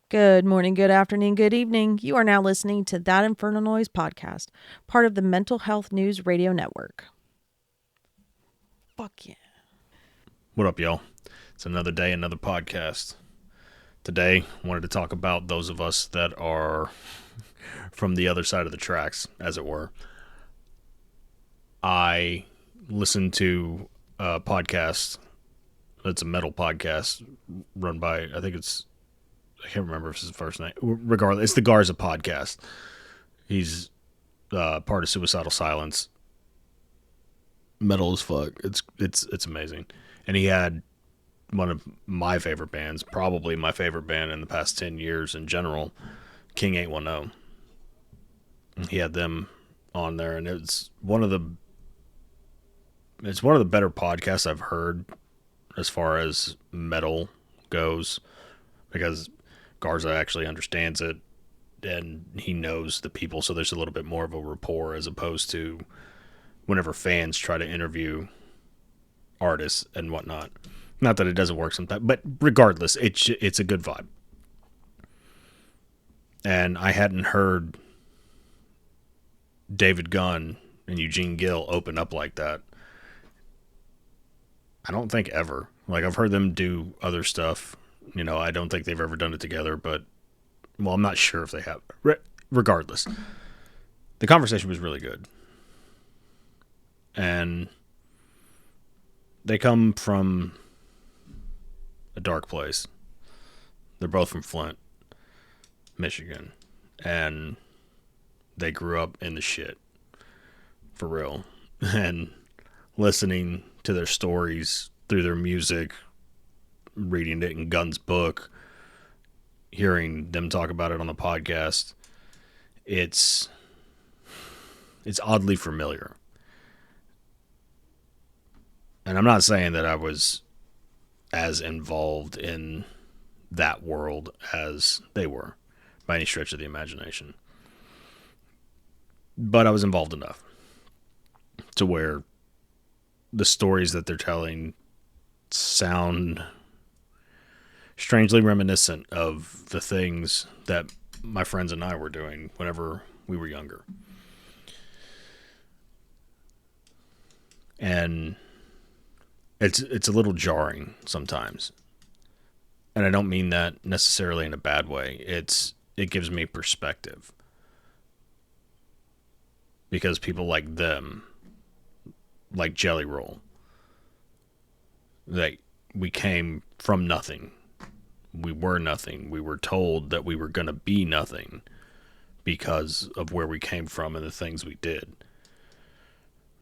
Good morning, good afternoon, good evening. You are now listening to That Infernal Noise podcast, part of the Mental Health News Radio Network. Fuck yeah. What up, y'all? It's another day, another podcast. Today, I wanted to talk about those of us that are from the other side of the tracks, as it were. I listened to a podcast. It's a metal podcast run by, I can't remember if it's his first name. Regardless, it's the Garza podcast. He's part of Suicidal Silence. Metal as fuck. It's amazing. And he had one of my favorite bands, probably my favorite band in the past 10 years in general, King 810. He had them on there, and it's one of the better podcasts I've heard as far as metal goes, because Garza actually understands it and he knows the people, so there's a little bit more of a rapport as opposed to whenever fans try to interview artists and whatnot. Not that it doesn't work sometimes, but regardless, it's a good vibe. And I hadn't heard David Gunn and Eugene Gill open up like that. I don't think ever. Like, I've heard them do other stuff. I don't think they've ever done it together, but, well, I'm not sure if they have. Regardless, the conversation was really good. And they come from a dark place. They're both from Flint, Michigan, and they grew up in the shit, for real. And listening to their stories through their music, reading it in Gunn's book, hearing them talk about it on the podcast, it's oddly familiar. And I'm not saying that I was as involved in that world as they were by any stretch of the imagination. But I was involved enough to where the stories that they're telling sound strangely reminiscent of the things that my friends and I were doing whenever we were younger. And it's a little jarring sometimes. And I don't mean that necessarily in a bad way. It gives me perspective. Because people like them, like Jellyroll, like, we came from nothing. We were nothing. We were told that we were going to be nothing because of where we came from and the things we did,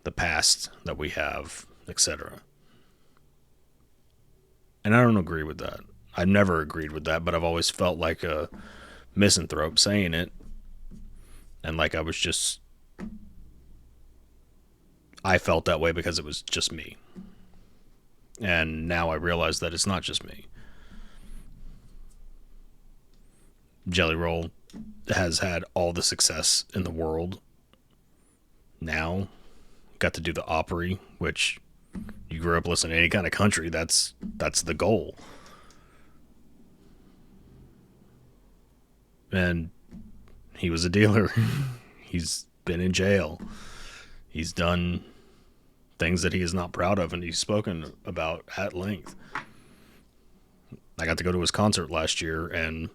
the past that we have, etc. And I don't agree with that. I've never agreed with that, but I've always felt like a misanthrope saying it. And like I felt that way because it was just me. And now I realize that it's not just me. Jellyroll has had all the success in the world. Now, got to do the Opry, which you grew up listening to any kind of country. That's the goal. And he was a dealer. He's been in jail. He's done things that he is not proud of, and he's spoken about at length. I got to go to his concert last year, and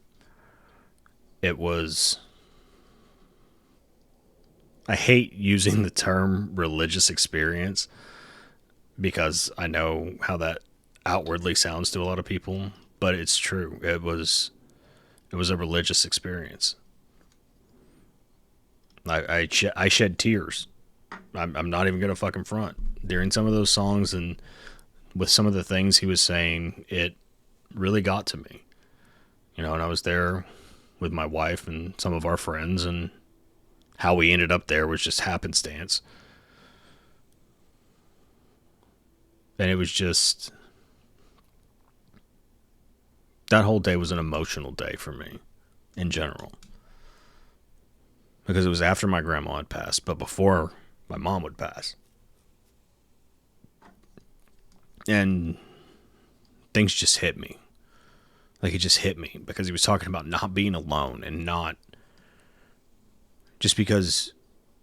it was... I hate using the term religious experience because I know how that outwardly sounds to a lot of people, but it's true. It was a religious experience. I shed tears. I'm not even gonna fucking front. During some of those songs and with some of the things he was saying, it really got to me. And I was there with my wife and some of our friends, and how we ended up there was just happenstance. And it was just... that whole day was an emotional day for me, in general. Because it was after my grandma had passed, but before my mom would pass. And things just hit me. Like, it just hit me because he was talking about not being alone, and not just because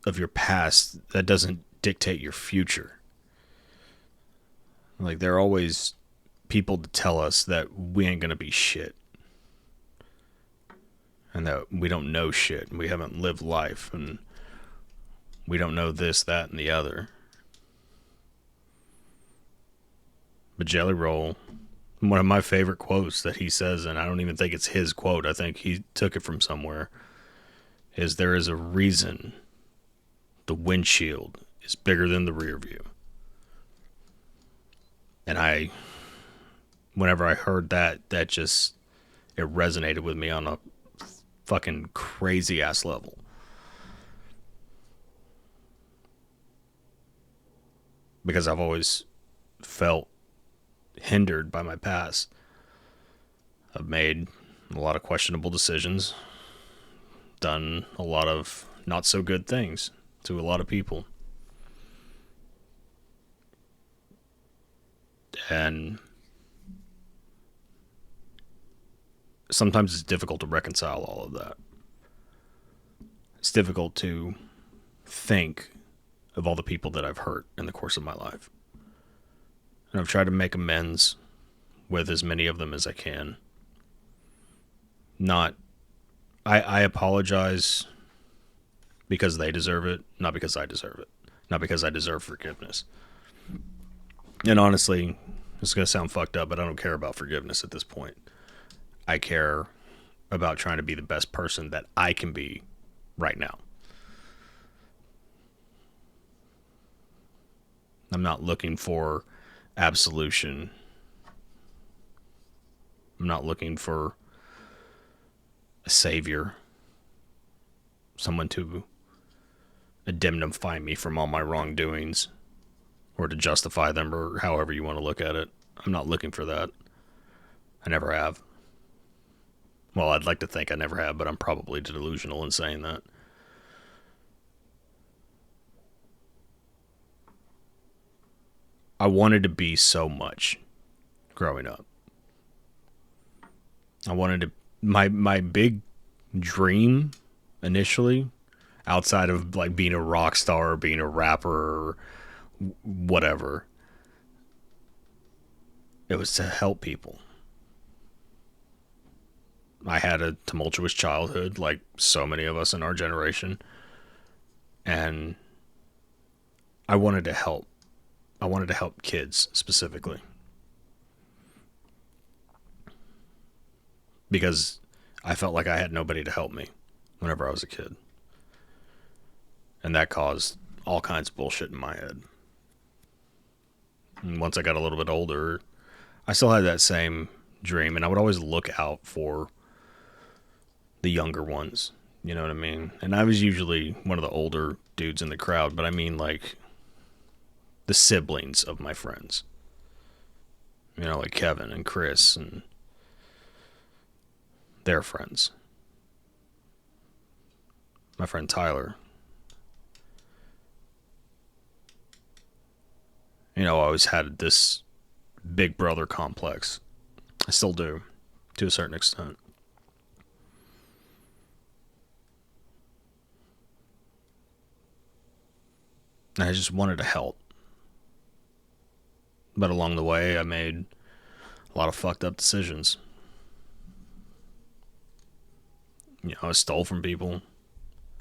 of your past, that doesn't dictate your future. Like, there are always people to tell us that we ain't gonna be shit, and that we don't know shit, and we haven't lived life, and we don't know this, that, and the other. But Jellyroll, one of my favorite quotes that he says, and I don't even think it's his quote, I think he took it from somewhere, is there is a reason the windshield is bigger than the rear view. And whenever I heard that, it resonated with me on a fucking crazy ass level. Because I've always felt hindered by my past. I've made a lot of questionable decisions, done a lot of not so good things to a lot of people. And sometimes it's difficult to reconcile all of that. It's difficult to think of all the people that I've hurt in the course of my life. And I've tried to make amends with as many of them as I can. I apologize because they deserve it, not because I deserve it. Not because I deserve forgiveness. And honestly, it's going to sound fucked up, but I don't care about forgiveness at this point. I care about trying to be the best person that I can be right now. I'm not looking for absolution. I'm not looking for a savior, someone to indemnify me from all my wrongdoings, or to justify them, or however you want to look at it. I'm not looking for that. I never have. Well, I'd like to think I never have, but I'm probably delusional in saying that. I wanted to be so much growing up. I wanted to, my big dream initially, outside of like being a rock star or being a rapper or whatever, it was to help people. I had a tumultuous childhood, like so many of us in our generation, and I wanted to help. I wanted to help kids specifically. Because I felt like I had nobody to help me whenever I was a kid. And that caused all kinds of bullshit in my head. And once I got a little bit older, I still had that same dream, and I would always look out for the younger ones. You know what I mean? And I was usually one of the older dudes in the crowd, but I mean like the siblings of my friends. You know, like Kevin and Chris and their friends. My friend Tyler. You know, I always had this big brother complex. I still do, to a certain extent. And I just wanted to help. But along the way, I made a lot of fucked up decisions. You know, I stole from people,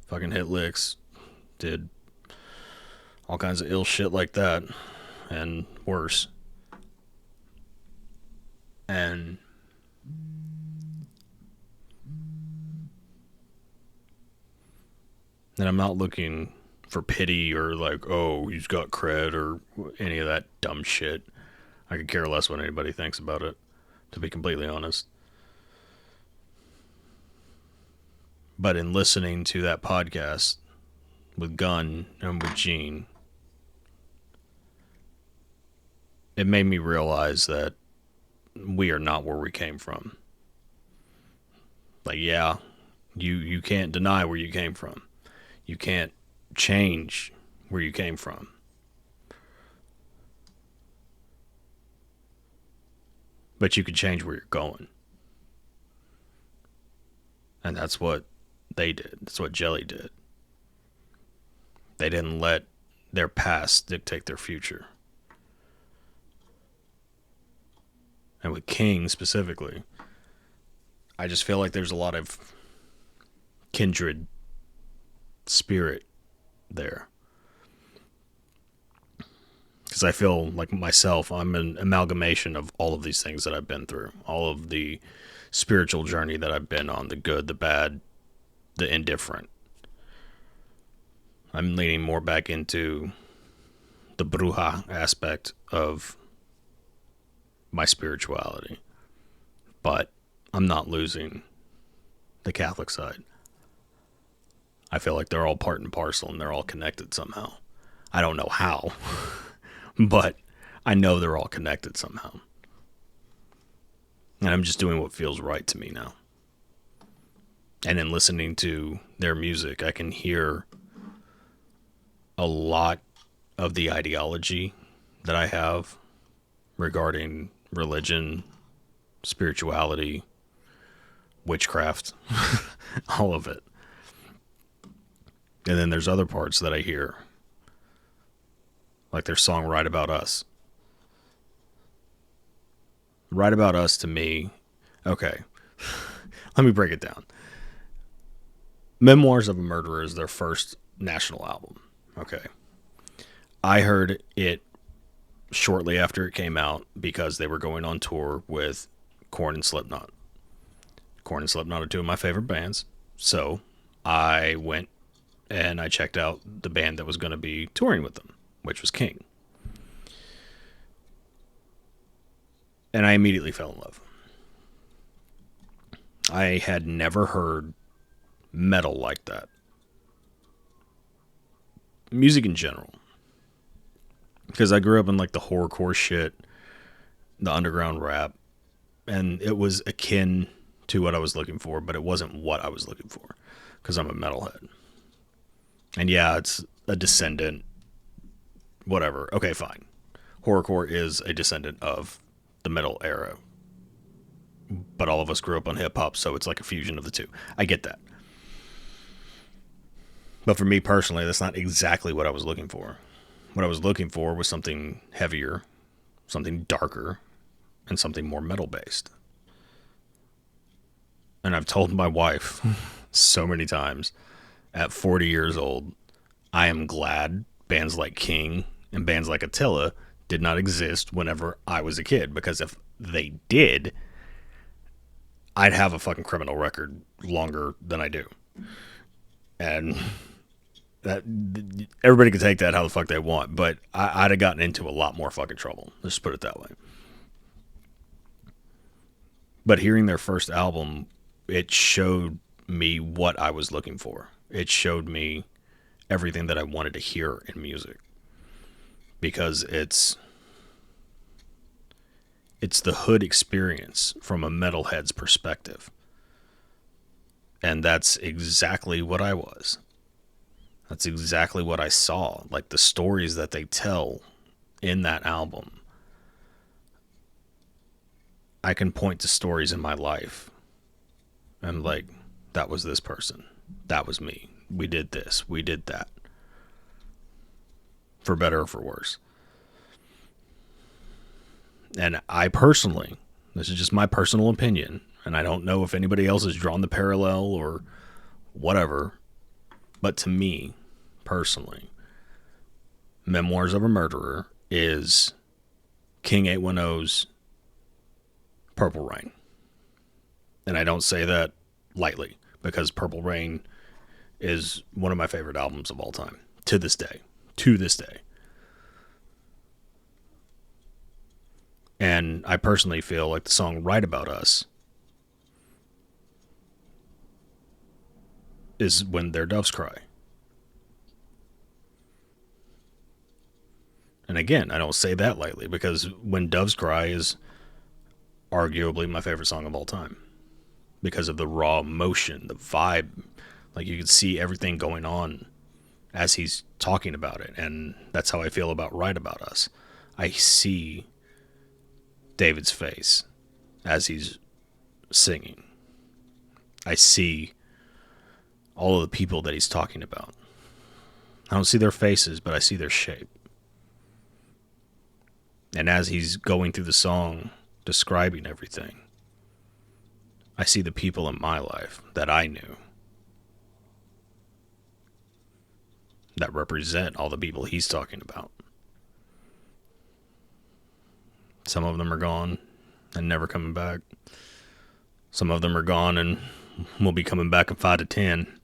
fucking hit licks, did all kinds of ill shit like that, and worse. And I'm not looking for pity or like, oh, he's got cred or any of that dumb shit. I could care less what anybody thinks about it, to be completely honest. But in listening to that podcast with Gunn and with Gene, it made me realize that we are not where we came from. Like, yeah, you can't deny where you came from. You can't change where you came from. But you can change where you're going. And that's what they did. That's what Jelly did. They didn't let their past dictate their future. And with King specifically, I just feel like there's a lot of kindred spirit there. Because I feel like myself, I'm an amalgamation of all of these things that I've been through. All of the spiritual journey that I've been on, the good, the bad, the indifferent. I'm leaning more back into the bruja aspect of my spirituality. But I'm not losing the Catholic side. I feel like they're all part and parcel and they're all connected somehow. I don't know how, but I know they're all connected somehow. And I'm just doing what feels right to me now. And in listening to their music, I can hear a lot of the ideology that I have regarding religion, spirituality, witchcraft, all of it. And then there's other parts that I hear, like their song Write About Us. Write About Us to me, okay, let me break it down. Memoirs of a Murderer is their first national album. Okay. I heard it shortly after it came out because they were going on tour with Korn and Slipknot. Korn and Slipknot are two of my favorite bands. So I went and I checked out the band that was going to be touring with them, which was King. And I immediately fell in love. I had never heard metal like that. Music in general. Because I grew up in like the horrorcore shit, the underground rap, and it was akin to what I was looking for, but it wasn't what I was looking for because I'm a metalhead. And yeah, it's a descendant, whatever. Okay, fine. Horrorcore is a descendant of the metal era, but all of us grew up on hip hop, so it's like a fusion of the two. I get that. But for me personally, that's not exactly what I was looking for. What I was looking for was something heavier, something darker, and something more metal based. And I've told my wife so many times, at 40 years old, I am glad bands like King and bands like Attila did not exist whenever I was a kid. Because if they did, I'd have a fucking criminal record longer than I do. And that everybody can take that how the fuck they want, but I'd have gotten into a lot more fucking trouble. Let's put it that way. But hearing their first album, it showed me what I was looking for. It showed me everything that I wanted to hear in music. Because it's the hood experience from a metalhead's perspective. And that's exactly what I was. That's exactly what I saw. Like the stories that they tell in that album. I can point to stories in my life. I'm like, that was this person. That was me. We did this. We did that. For better or for worse. And I personally, this is just my personal opinion, and I don't know if anybody else has drawn the parallel or whatever, but to me, personally, Memoirs of a Murderer is King 810's Purple Rain. And I don't say that lightly, because Purple Rain is one of my favorite albums of all time. To this day. To this day. And I personally feel like the song Write About Us is When Their Doves Cry. And again, I don't say that lightly, because When Doves Cry is arguably my favorite song of all time. Because of the raw emotion, the vibe. Like you can see everything going on as he's talking about it. And that's how I feel about Write About Us. I see David's face as he's singing. I see all of the people that he's talking about. I don't see their faces, but I see their shape. And as he's going through the song, describing everything, I see the people in my life that I knew that represent all the people he's talking about. Some of them are gone and never coming back. Some of them are gone and will be coming back in 5 to 10.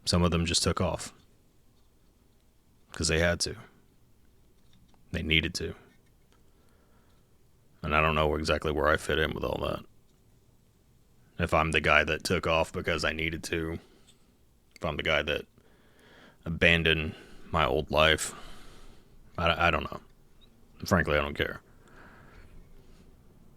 Some of them just took off because they had to. They needed to. And I don't know exactly where I fit in with all that. If I'm the guy that took off because I needed to. If I'm the guy that abandoned my old life. I don't know. Frankly, I don't care.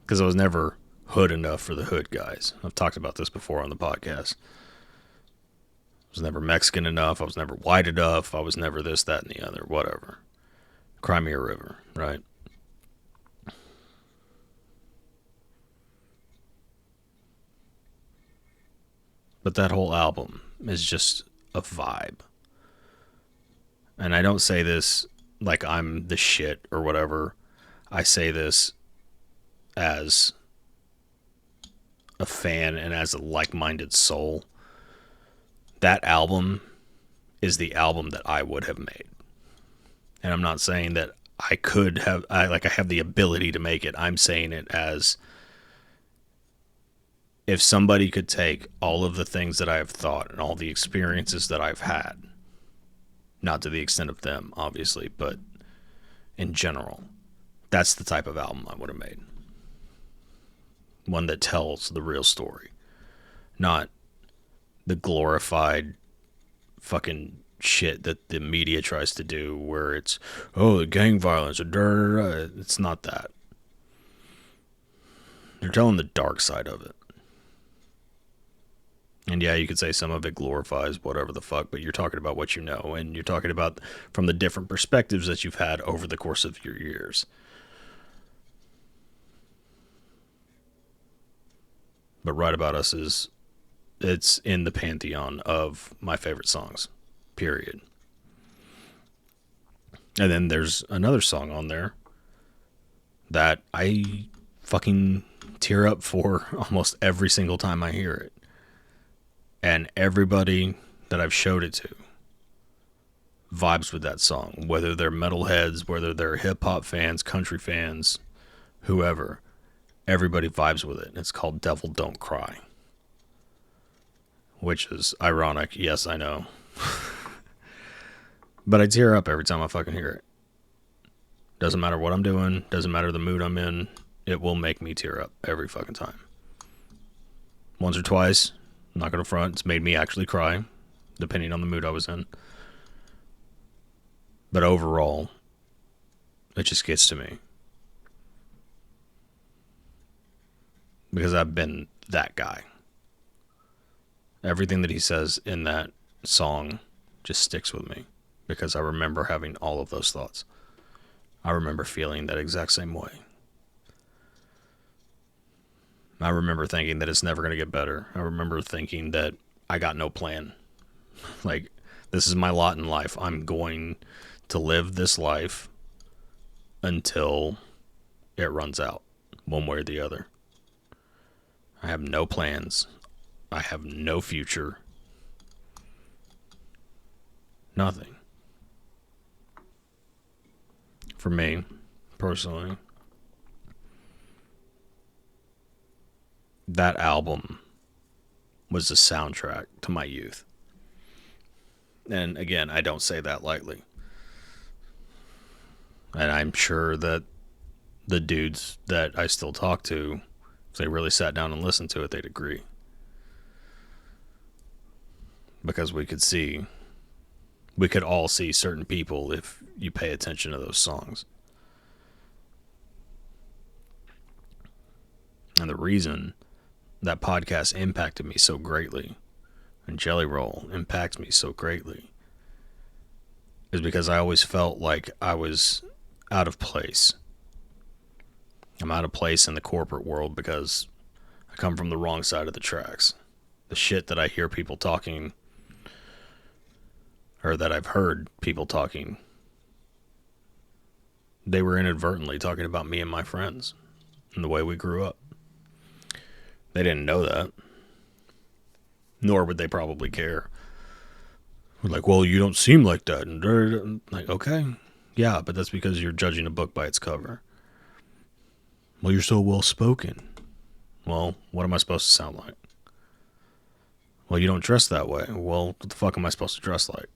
Because I was never hood enough for the hood guys. I've talked about this before on the podcast. I was never Mexican enough. I was never white enough. I was never this, that, and the other. Whatever. Cry me a river, right? But that whole album is just a vibe. And I don't say this like I'm the shit or whatever. I say this as a fan and as a like-minded soul. That album is the album that I would have made. And I'm not saying that I could have, I have the ability to make it. I'm saying it as if somebody could take all of the things that I have thought and all the experiences that I've had, not to the extent of them, obviously, but in general, that's the type of album I would have made. One that tells the real story, not the glorified fucking shit that the media tries to do where it's, oh, the gang violence, or it's not that. They're telling the dark side of it. And yeah, you could say some of it glorifies whatever the fuck, but you're talking about what you know, and you're talking about from the different perspectives that you've had over the course of your years. But Right About Us it's in the pantheon of my favorite songs, period. And then there's another song on there that I fucking tear up for almost every single time I hear it. And everybody that I've showed it to vibes with that song, whether they're metalheads, whether they're hip-hop fans, country fans, whoever. Everybody vibes with it. It's called Devil Don't Cry. Which is ironic, yes, I know. But I tear up every time I fucking hear it. Doesn't matter what I'm doing, doesn't matter the mood I'm in, it will make me tear up every fucking time. Once or twice, I'm not gonna front, it's made me actually cry, depending on the mood I was in. But overall, it just gets to me. Because I've been that guy. Everything that he says in that song just sticks with me. Because I remember having all of those thoughts. I remember feeling that exact same way. I remember thinking that it's never going to get better. I remember thinking that I got no plan. Like, this is my lot in life. I'm going to live this life until it runs out, one way or the other. I have no plans. I have no future. Nothing. For me, personally, that album was the soundtrack to my youth. And again, I don't say that lightly. And I'm sure that the dudes that I still talk to, if they really sat down and listened to it, they'd agree. Because we could all see certain people if you pay attention to those songs. And the reason that podcast impacted me so greatly, and Jellyroll impacts me so greatly, is because I always felt like I was out of place. I'm out of place in the corporate world because I come from the wrong side of the tracks. The shit that I hear people talking, or that I've heard people talking, they were inadvertently talking about me and my friends and the way we grew up. They didn't know that. Nor would they probably care. Like, well, you don't seem like that. And like, okay. Yeah, but that's because you're judging a book by its cover. Well, you're so well spoken. Well, what am I supposed to sound like? Well, you don't dress that way. Well, what the fuck am I supposed to dress like?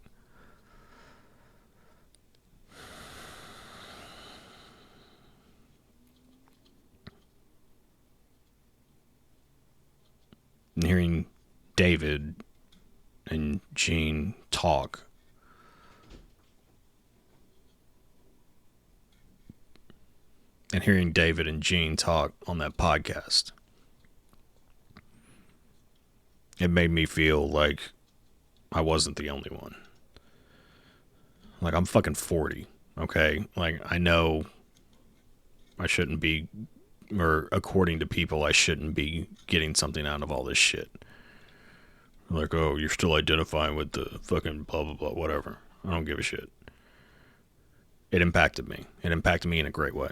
And hearing David and Gene talk, on that podcast, it made me feel like I wasn't the only one. Like, I'm fucking 40, okay? Like, I know I shouldn't be, or according to people, I shouldn't be getting something out of all this shit. Like, oh, you're still identifying with the fucking blah, blah, blah, whatever. I don't give a shit. It impacted me. It impacted me in a great way.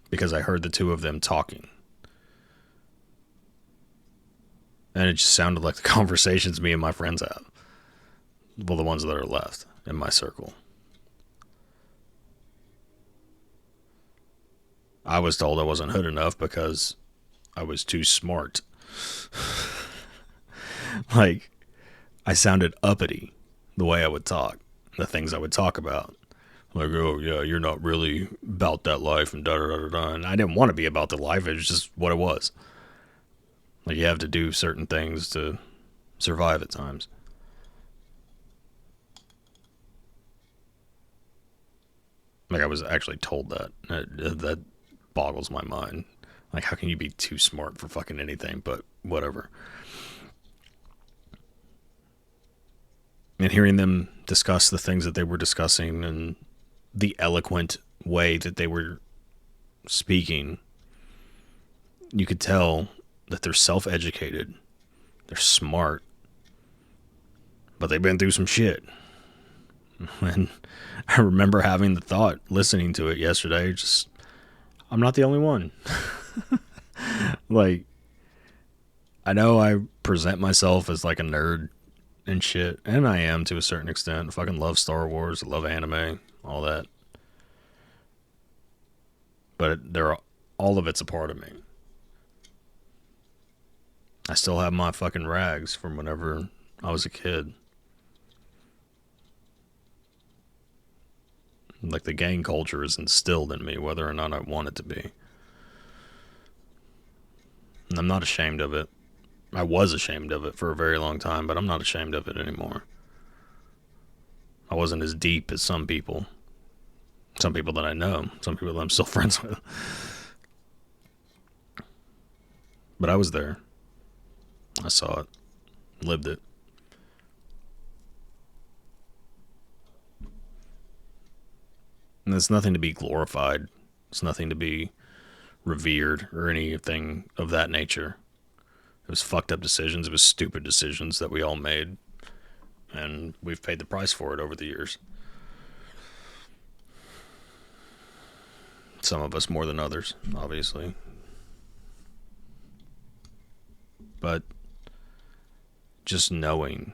Because I heard the two of them talking. And it just sounded like the conversations me and my friends have. Well, the ones that are left in my circle. I was told I wasn't hood enough because I was too smart. Like, I sounded uppity the way I would talk. The things I would talk about. Like, oh, yeah, you're not really about that life and da-da-da-da-da. And I didn't want to be about the life. It was just what it was. Like, you have to do certain things to survive at times. Like, I was actually told that. That boggles my mind. Like, how can you be too smart for fucking anything? But whatever. And hearing them discuss the things that they were discussing and the eloquent way that they were speaking, you could tell that they're self-educated, they're smart, but they've been through some shit. And I remember having the thought, listening to it yesterday, just, I'm not the only one. Like, I know I present myself as like a nerd and shit, and I am to a certain extent. I fucking love Star Wars, I love anime, all that. But all of it's a part of me. I still have my fucking rags from whenever I was a kid. Like, the gang culture is instilled in me, whether or not I want it to be. And I'm not ashamed of it. I was ashamed of it for a very long time, but I'm not ashamed of it anymore. I wasn't as deep as some people. Some people that I know. Some people that I'm still friends with. But I was there. I saw it. Lived it. And it's nothing to be glorified. It's nothing to be revered or anything of that nature. It was fucked up decisions. It was stupid decisions that we all made. And we've paid the price for it over the years. Some of us more than others, obviously. But just knowing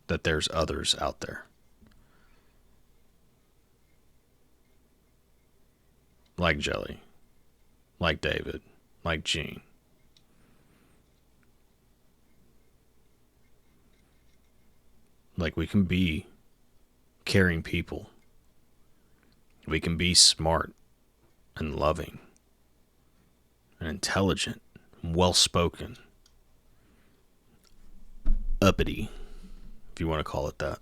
that there's others out there. Like Jelly. Like David. Like Gene. Like, we can be caring people. We can be smart and loving and intelligent and well-spoken. Uppity, if you want to call it that.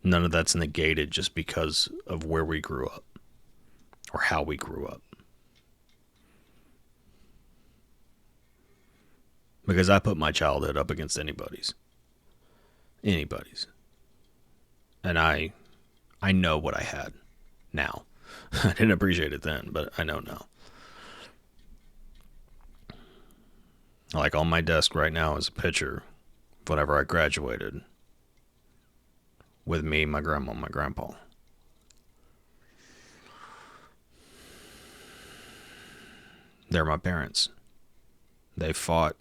None of that's negated just because of where we grew up or how we grew up. Because I put my childhood up against anybody's. Anybody's. And I know what I had now. I didn't appreciate it then, but I know now. Like on my desk right now is a picture of whenever I graduated with me, my grandma, and my grandpa. They're my parents. They fought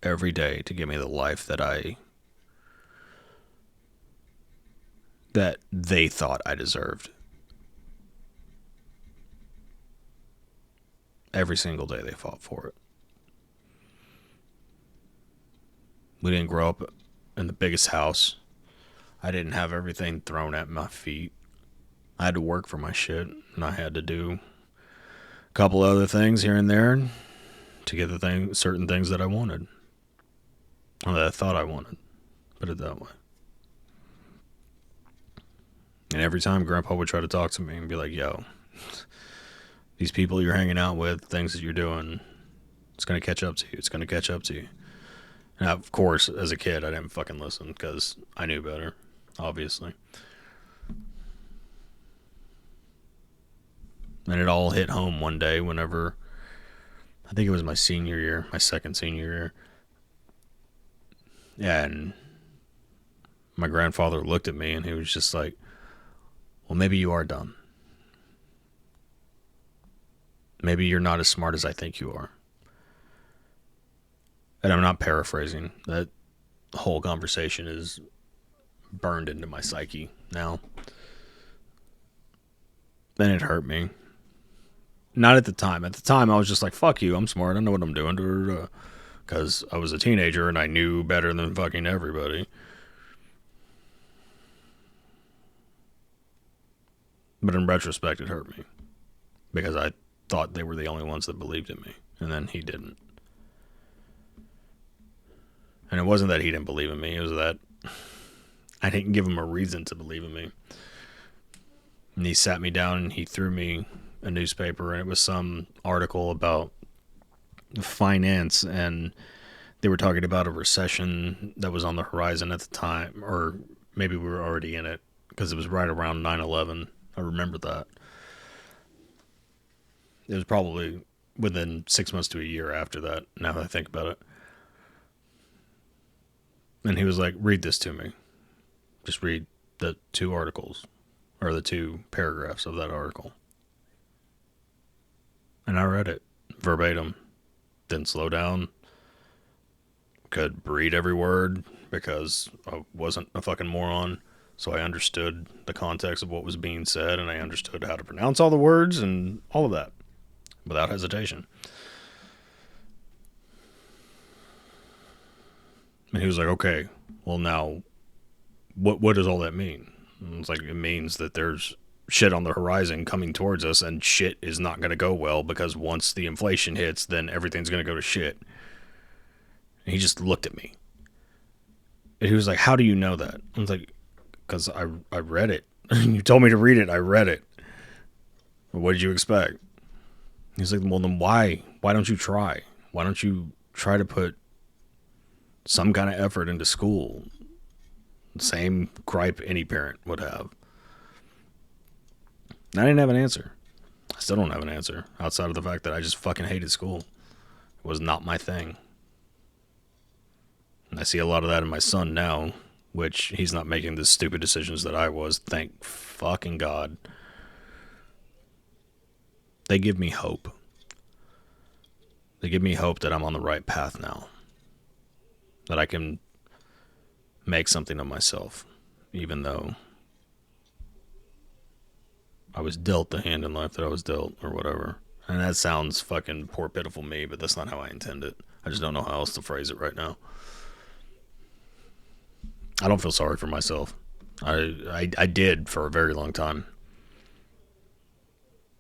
every day to give me the life that they thought I deserved. Every single day they fought for it. We didn't grow up in the biggest house. I didn't have everything thrown at my feet. I had to work for my shit, and I had to do a couple other things here and there to get certain things that I wanted. Or that I thought I wanted. Put it that way. And every time Grandpa would try to talk to me and be like, yo, these people you're hanging out with, things that you're doing, it's going to catch up to you. It's going to catch up to you. And of course, as a kid, I didn't fucking listen because I knew better, obviously. And it all hit home one day whenever, I think it was my senior year, my second senior year. And my grandfather looked at me and he was just like, well, maybe you are dumb. Maybe you're not as smart as I think you are. And I'm not paraphrasing. That whole conversation is burned into my psyche now. Then it hurt me. Not at the time. At the time, I was just like, fuck you, I'm smart, I know what I'm doing. Because I was a teenager and I knew better than fucking everybody. But in retrospect, it hurt me. Because I thought they were the only ones that believed in me. And then he didn't. And it wasn't that he didn't believe in me. It was that I didn't give him a reason to believe in me. And he sat me down and he threw me a newspaper. And it was some article about finance. And they were talking about a recession that was on the horizon at the time. Or maybe we were already in it. Because it was right around 9/11. I remember that. It was probably within 6 months to a year after that, now that I think about it. And he was like, read this to me. Just read the two articles, or the two paragraphs of that article. And I read it verbatim. Didn't slow down. Could read every word because I wasn't a fucking moron. So I understood the context of what was being said, and I understood how to pronounce all the words and all of that without hesitation. And he was like, okay, well now, what does all that mean? And it's like, it means that there's shit on the horizon coming towards us, and shit is not going to go well, because once the inflation hits, then everything's going to go to shit. And he just looked at me. And he was like, how do you know that? I was like, because I read it. You told me to read it. I read it. What did you expect? He's like, well, then why don't you try? Why don't you try to put some kind of effort into school? Same gripe any parent would have. And I didn't have an answer. I still don't have an answer, outside of the fact that I just fucking hated school. It was not my thing. And I see a lot of that in my son now, which he's not making the stupid decisions that I was. Thank fucking God. They give me hope. They give me hope that I'm on the right path now. That I can make something of myself, even though I was dealt the hand in life that I was dealt, or whatever. And that sounds fucking poor, pitiful me, but that's not how I intend it. I just don't know how else to phrase it right now. I don't feel sorry for myself. I did for a very long time.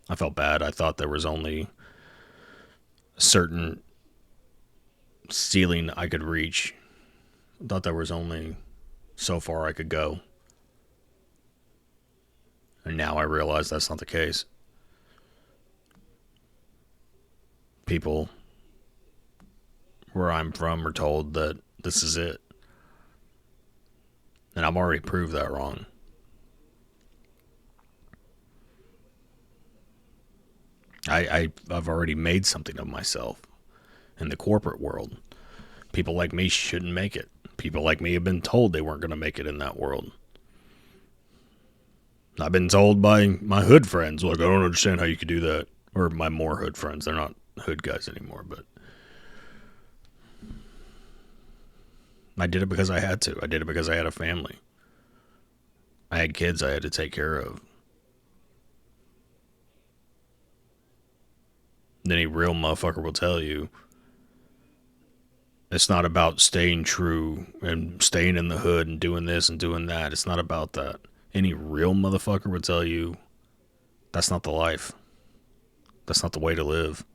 I felt bad. I thought there was only a certain ceiling I could reach. I thought there was only so far I could go. And now I realize that's not the case. People where I'm from are told that this is it. And I've already proved that wrong. I've already made something of myself in the corporate world. People like me shouldn't make it. People like me have been told they weren't going to make it in that world. I've been told by my hood friends, like, I don't understand how you could do that. Or my more hood friends. They're not hood guys anymore, but I did it because I had to. I did it because I had a family. I had kids I had to take care of. Any real motherfucker will tell you it's not about staying true and staying in the hood and doing this and doing that. It's not about that. Any real motherfucker would tell you that's not the life. That's not the way to live.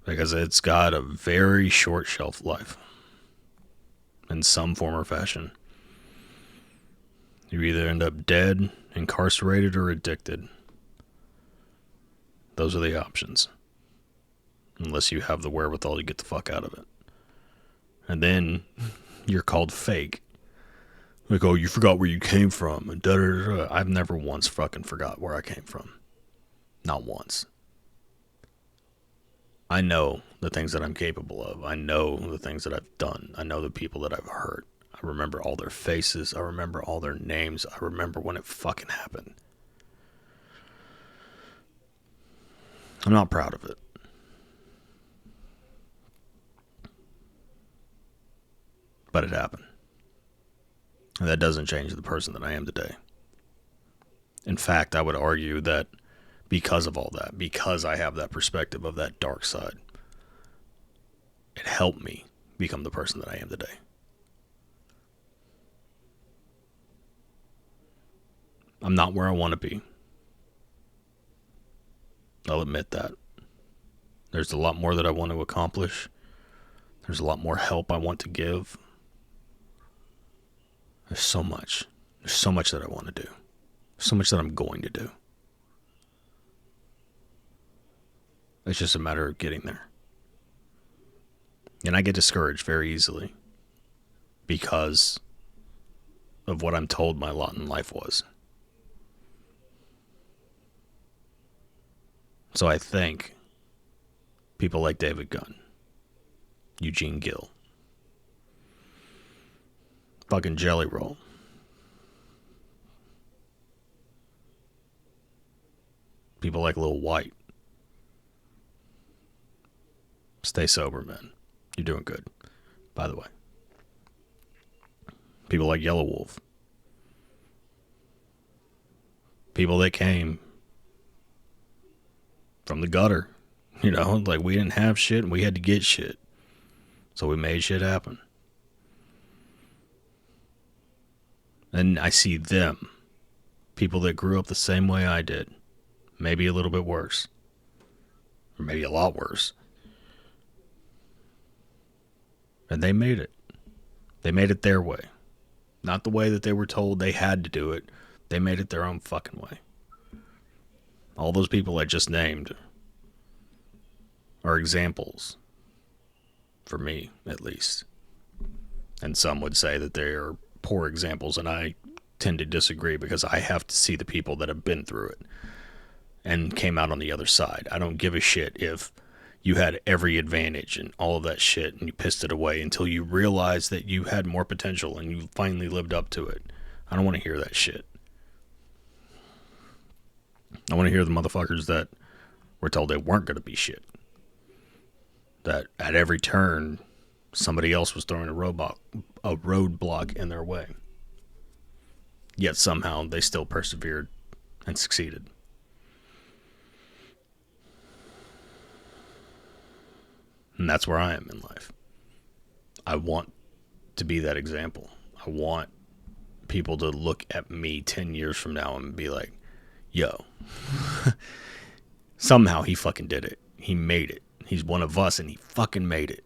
Because it's got a very short shelf life. In some form or fashion. You either end up dead, incarcerated, or addicted. Those are the options. Unless you have the wherewithal to get the fuck out of it. And then you're called fake. Like, oh, you forgot where you came from. And da-da-da-da. I've never once fucking forgot where I came from. Not once. I know the things that I'm capable of. I know the things that I've done. I know the people that I've hurt. I remember all their faces. I remember all their names. I remember when it fucking happened. I'm not proud of it. But it happened. And that doesn't change the person that I am today. In fact, I would argue that because of all that, because I have that perspective of that dark side, it helped me become the person that I am today. I'm not where I want to be. I'll admit that. There's a lot more that I want to accomplish. There's a lot more help I want to give. There's so much. There's so much that I want to do. So much that I'm going to do. It's just a matter of getting there. And I get discouraged very easily because of what I'm told my lot in life was. So I thank people like David Gunn, Eugene Gill, fucking Jellyroll, people like Lil White. Stay sober, man. You're doing good, by the way. People like Yellow Wolf. People that came from the gutter. You know, like we didn't have shit and we had to get shit. So we made shit happen. And I see them. People that grew up the same way I did. Maybe a little bit worse. Or maybe a lot worse. And they made it. They made it their way. Not the way that they were told they had to do it. They made it their own fucking way. All those people I just named are examples. For me, at least. And some would say that they are poor examples, and I tend to disagree because I have to see the people that have been through it and came out on the other side. I don't give a shit if you had every advantage and all of that shit and you pissed it away until you realized that you had more potential and you finally lived up to it. I don't want to hear that shit. I want to hear the motherfuckers that were told they weren't going to be shit. That at every turn, somebody else was throwing a roadblock in their way. Yet somehow they still persevered and succeeded. And that's where I am in life. I want to be that example. I want people to look at me 10 years from now and be like, yo, somehow he fucking did it. He made it. He's one of us and he fucking made it.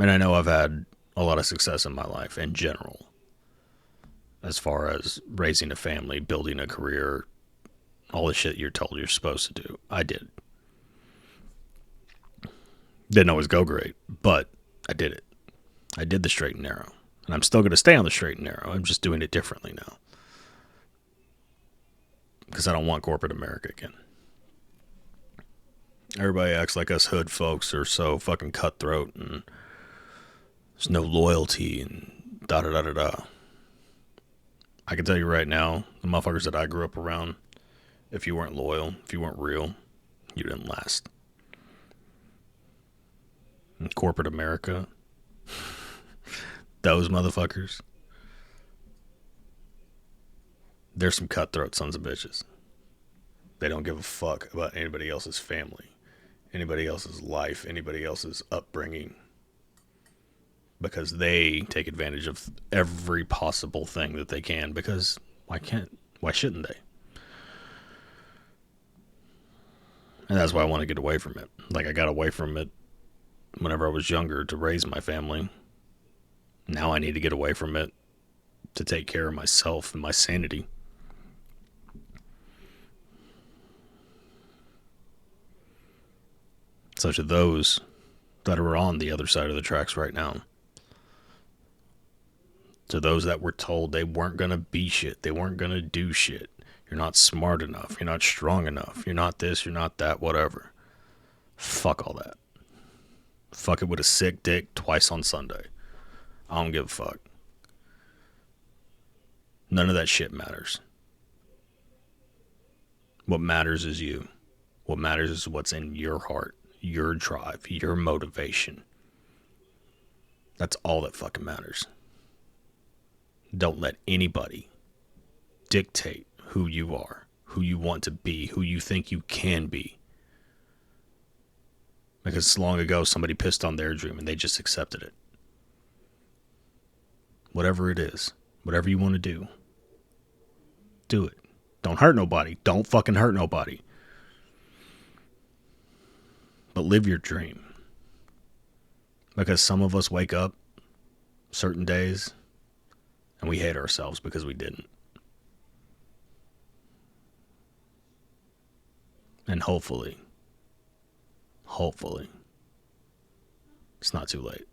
And I know I've had a lot of success in my life in general. As far as raising a family, building a career, all the shit you're told you're supposed to do. I did. Didn't always go great, but I did it. I did the straight and narrow. And I'm still going to stay on the straight and narrow. I'm just doing it differently now. because I don't want corporate America again. Everybody acts like us hood folks are so fucking cutthroat and there's no loyalty and da da da da da. I can tell you right now, the motherfuckers that I grew up around, if you weren't loyal, if you weren't real, you didn't last. In corporate America, those motherfuckers, they're some cutthroat sons of bitches. They don't give a fuck about anybody else's family, anybody else's life, anybody else's upbringing, because they take advantage of every possible thing that they can, because why shouldn't they? And that's why I want to get away from it. Like, I got away from it whenever I was younger to raise my family. Now I need to get away from it to take care of myself and my sanity. So to those that are on the other side of the tracks right now, to those that were told they weren't going to be shit, they weren't going to do shit, you're not smart enough, you're not strong enough, you're not this, you're not that, whatever. Fuck all that. Fuck it with a sick dick twice on Sunday. I don't give a fuck. None of that shit matters. What matters is you. What matters is what's in your heart, your drive, your motivation. That's all that fucking matters. Don't let anybody dictate who you are, who you want to be, who you think you can be. Because long ago somebody pissed on their dream and they just accepted it. Whatever it is, whatever you want to do it. Don't hurt nobody. Don't fucking hurt nobody. But live your dream. Because some of us wake up certain days and we hate ourselves because we didn't. And hopefully, it's not too late.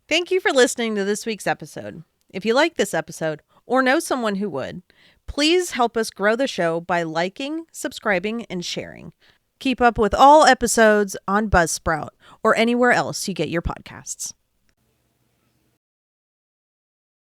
Thank you for listening to this week's episode. If you like this episode or know someone who would, please help us grow the show by liking, subscribing, and sharing. Keep up with all episodes on Buzzsprout or anywhere else you get your podcasts.